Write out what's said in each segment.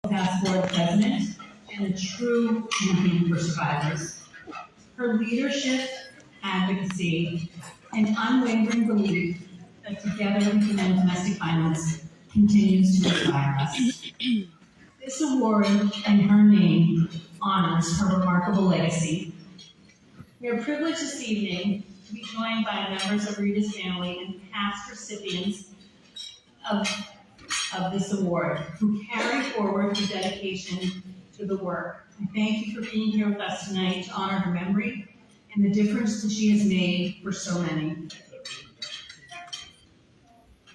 Task Force President and a true champion for survivors. Her leadership, advocacy, and unwavering belief that together we can end domestic violence continues to inspire us. This award and her name honors her remarkable legacy. We are privileged this evening to be joined by members of Rita's family and past recipients of this award who carry forward her dedication to the work. I thank you for being here with us tonight to honor her memory and the difference that she has made for so many.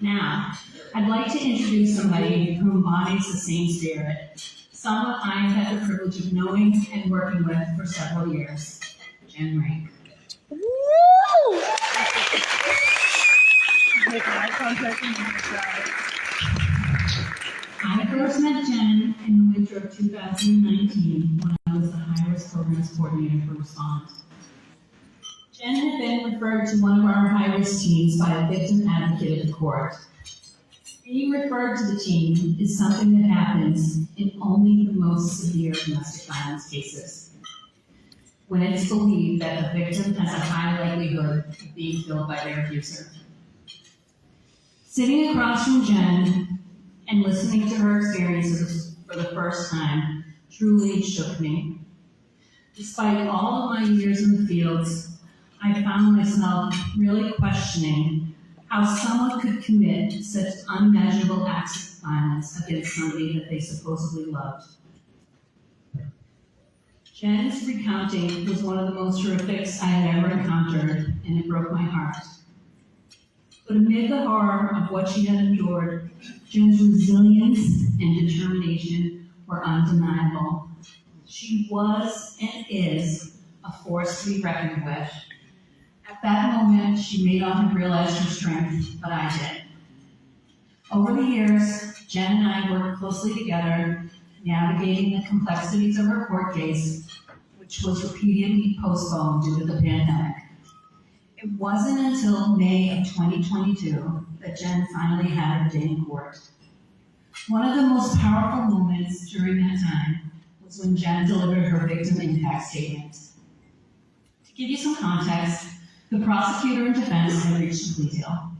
Now, I'd like to introduce somebody who embodies the same spirit, someone I've had the privilege of knowing and working with for several years, Jen Rank. Woo! Make eye contact and I first met Jen in the winter of 2019 when I was the high-risk programs coordinator for RESPOND. Jen had been referred to one of our high-risk teams by a victim advocate at the court. Being referred to the team is something that happens in only the most severe domestic violence cases, when it's believed that the victim has a high likelihood of being killed by their abuser. Sitting across from Jen and listening to her experiences for the first time truly shook me. Despite all of my years in the fields, I found myself really questioning how someone could commit such unmeasurable acts of violence against somebody that they supposedly loved. Jen's recounting was one of the most horrifics I had ever encountered, and it broke my heart. But amid the horror of what she had endured, Jen's resilience and determination were undeniable. She was and is a force to be reckoned with. At that moment, she may not have realized her strength, but I did. Over the years, Jen and I worked closely together, navigating the complexities of her court case, which was repeatedly postponed due to the pandemic. It wasn't until May of 2022 that Jen finally had her day in court. One of the most powerful moments during that time was when Jen delivered her victim impact statement. To give you some context, the prosecutor and defense had reached a plea deal.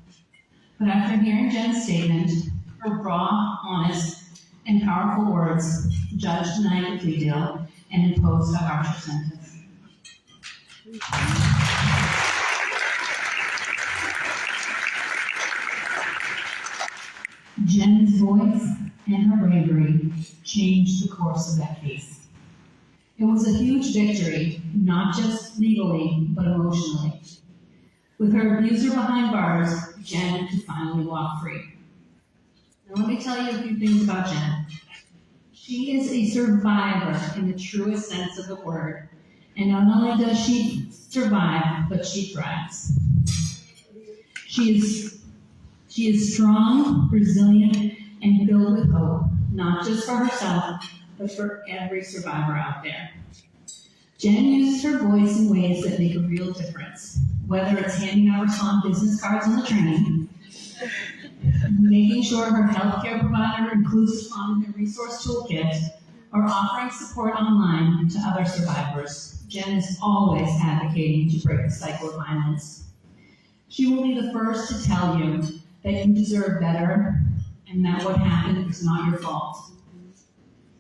But after hearing Jen's statement, her raw, honest, and powerful words, the judge denied the plea deal and imposed a harsher sentence. Jen's voice and her bravery changed the course of that case. It was a huge victory, not just legally, but emotionally. With her abuser behind bars, Jen could finally walk free. Now let me tell you a few things about Jen. She is a survivor in the truest sense of the word, and not only does she survive, but she thrives. She is strong, resilient, and filled with hope, not just for herself, but for every survivor out there. Jen uses her voice in ways that make a real difference, whether it's handing out RESPOND business cards on the train, making sure her healthcare provider includes RESPOND in their resource toolkit, or offering support online to other survivors. Jen is always advocating to break the cycle of violence. She will be the first to tell you that you deserve better and that what happened is not your fault.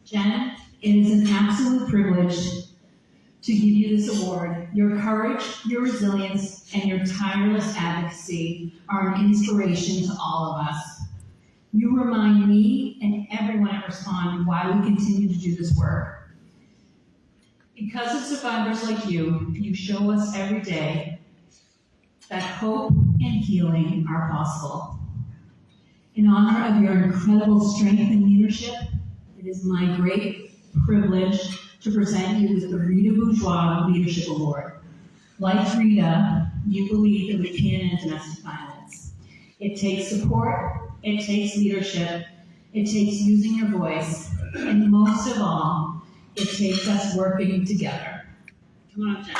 Jen, it is an absolute privilege to give you this award. Your courage, your resilience, and your tireless advocacy are an inspiration to all of us. You remind me and everyone at RESPOND why we continue to do this work. Because of survivors like you, you show us every day that hope and healing are possible. In honor of your incredible strength and leadership, it is my great privilege to present you with the Rita B Leadership Award. Like Rita, you believe that we can end domestic violence. It takes support, it takes leadership, it takes using your voice, and most of all, it takes us working together. Come on up, Jen.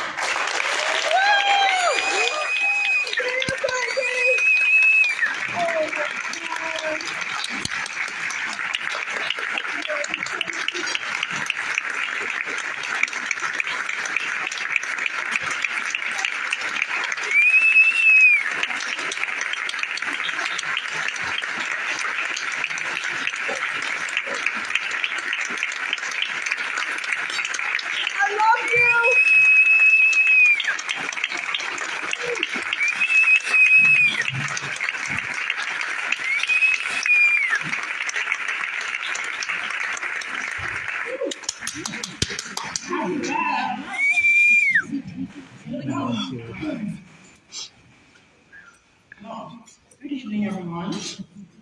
Good evening, everyone.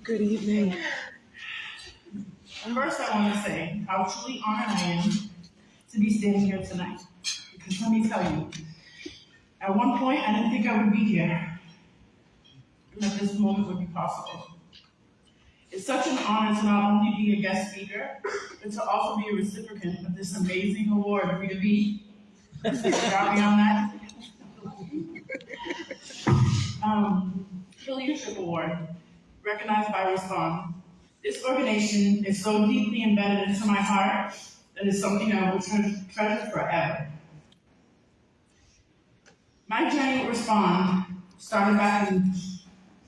Good evening. First, I want to say how truly honored I am to be standing here tonight. Because let me tell you, at one point, I didn't think I would be here, and that this moment would be possible. It's such an honor to not only be a guest speaker, but to also be a recipient of this amazing award, Rita B. Got me on that. The Leadership Award, recognized by RESPOND. This organization is so deeply embedded into my heart that it's something I will treasure forever. My journey with RESPOND started back in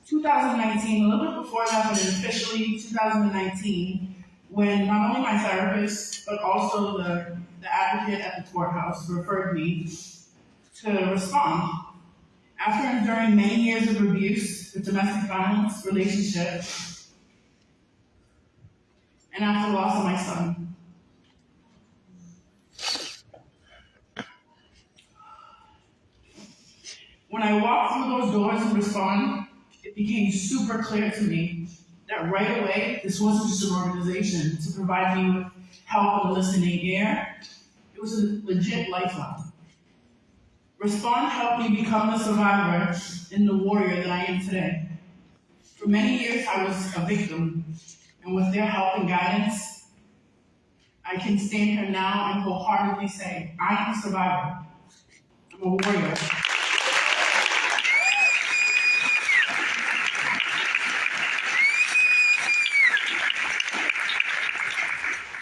2019, a little bit before that, but officially 2019, when not only my therapist, but also the advocate at the courthouse referred me to RESPOND. After enduring many years of abuse, with domestic violence, relationship, and after the loss of my son. When I walked through those doors and RESPOND, it became super clear to me that right away, this wasn't just an organization to provide me with help and listening ear. It was a legit lifeline. RESPOND helped me become the survivor and the warrior that I am today. For many years, I was a victim, and with their help and guidance, I can stand here now and wholeheartedly say, I am a survivor. I'm a warrior.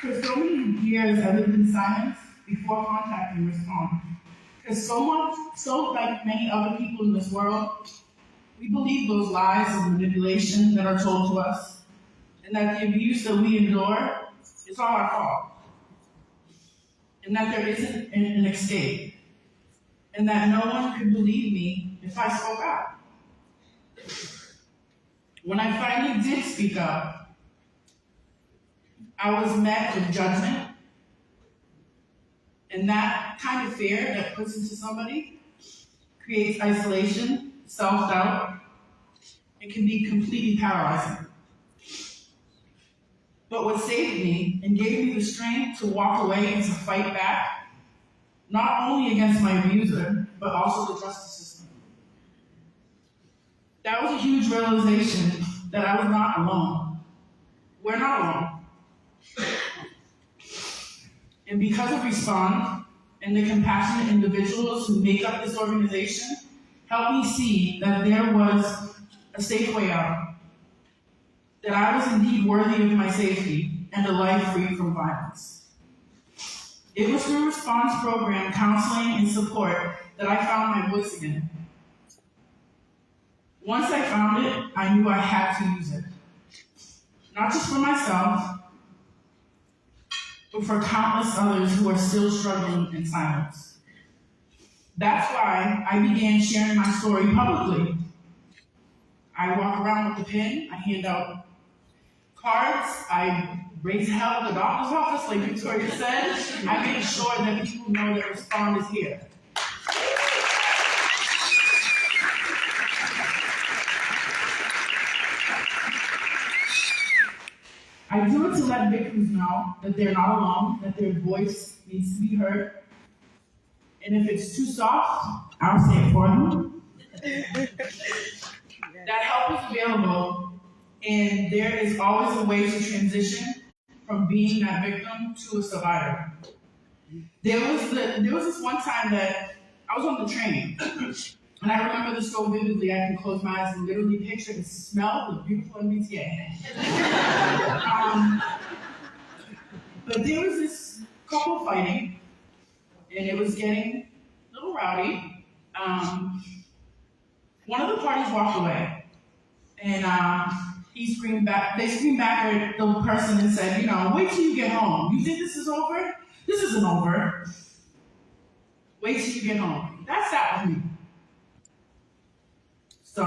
For so many years, I lived in silence before contacting RESPOND. Because so like many other people in this world, we believe those lies of manipulation that are told to us, and that the abuse that we endure is all our fault, and that there isn't an escape, and that no one could believe me if I spoke out. When I finally did speak up, I was met with judgment. And that kind of fear that puts into somebody creates isolation, self-doubt. It can be completely paralyzing. But what saved me and gave me the strength to walk away and to fight back, not only against my abuser, but also the justice system. That was a huge realization that I was not alone. We're not alone. And because of RESPOND and the compassionate individuals who make up this organization, helped me see that there was a safe way out. That I was indeed worthy of my safety and a life free from violence. It was through RESPOND's program, counseling, and support that I found my voice again. Once I found it, I knew I had to use it. Not just for myself, but for countless others who are still struggling in silence. That's why I began sharing my story publicly. I walk around with a pen, I hand out cards, I raise hell at the doctor's office, like Victoria said. I make sure that people know that RESPOND is here. I do it to let victims know that they're not alone, that their voice needs to be heard. And if it's too soft, I'll say it for them. That help is available, and there is always a way to transition from being that victim to a survivor. There was this one time that I was on the train, and I remember this so vividly. I can close my eyes and literally picture the smell of the beautiful MBTA. But there was this couple fighting, and it was getting a little rowdy. One of the parties walked away, and they screamed back at the person and said, wait till you get home. You think this is over? This isn't over. Wait till you get home. That sat with me. So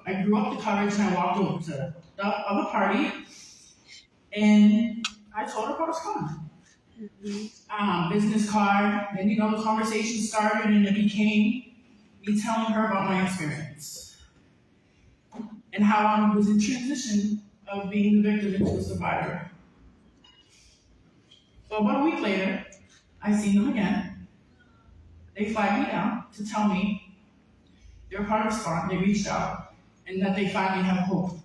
I grew up the courage and I walked over to the other party, and I told her what was coming. business card, and the conversation started and it became me telling her about my experience and how I was in transition of being the victim into a survivor. So about a week later, I seen them again. They flagged me down to tell me they're part of RESPOND, they reached out, and that they finally have hope.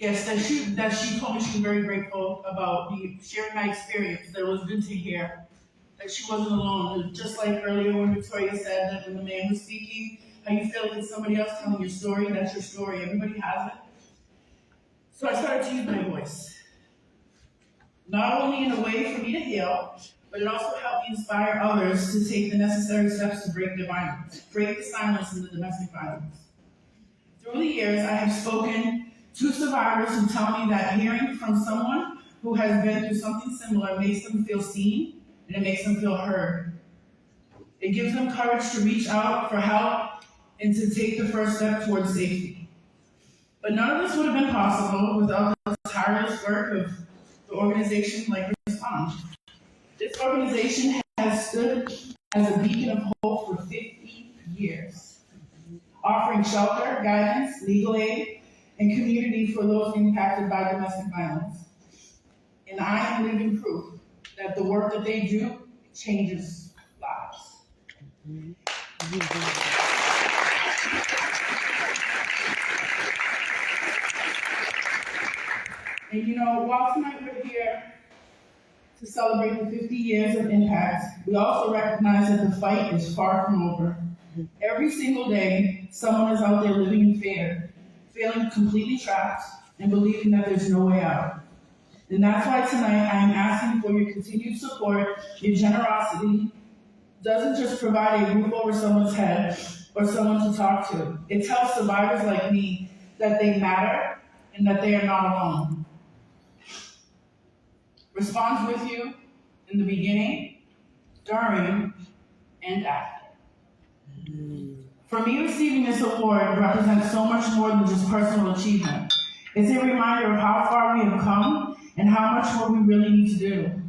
Yes, that she told me she was very grateful about me sharing my experience, that it was good to hear that she wasn't alone. Just like earlier when Victoria said that when the man was speaking, how you feel like it's somebody else telling your story, that's your story, everybody has it. So I started to use my voice. Not only in a way for me to heal, but it also helped me inspire others to take the necessary steps to break the violence, break the silence in the domestic violence. Through the years, I have spoken to survivors who tell me that hearing from someone who has been through something similar makes them feel seen and it makes them feel heard. It gives them courage to reach out for help and to take the first step towards safety. But none of this would have been possible without the tireless work of the organization like RESPOND. This organization has stood as a beacon of hope for 50 years, offering shelter, guidance, legal aid, and community for those impacted by domestic violence. And I am living proof that the work that they do changes lives. And while tonight we're here to celebrate the 50 years of impact, we also recognize that the fight is far from over. Every single day, someone is out there living in fear, feeling completely trapped, and believing that there's no way out. And that's why tonight I am asking for your continued support. Your generosity doesn't just provide a roof over someone's head or someone to talk to. It tells survivors like me that they matter and that they are not alone. RESPOND's with you in the beginning, during, and after. For me, receiving this award represents so much more than just personal achievement. It's a reminder of how far we have come and how much more we really need to do.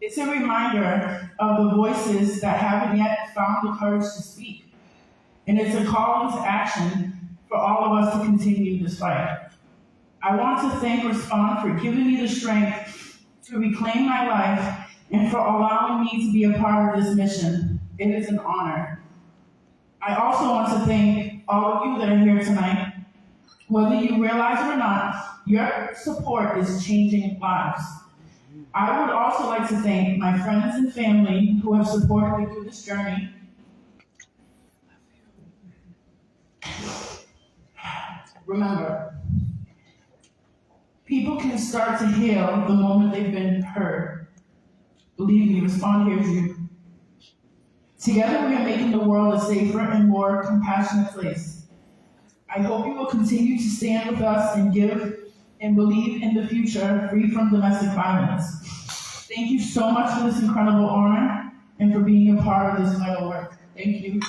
It's a reminder of the voices that haven't yet found the courage to speak. And it's a call into action for all of us to continue this fight. I want to thank RESPOND for giving me the strength to reclaim my life and for allowing me to be a part of this mission. It is an honor. I also want to thank all of you that are here tonight. Whether you realize it or not, your support is changing lives. I would also like to thank my friends and family who have supported me through this journey. Remember, people can start to heal the moment they've been heard. Believe me, RESPOND hears you. Together we are making the world a safer and more compassionate place. I hope you will continue to stand with us and give and believe in the future free from domestic violence. Thank you so much for this incredible honor and for being a part of this vital work. Thank you.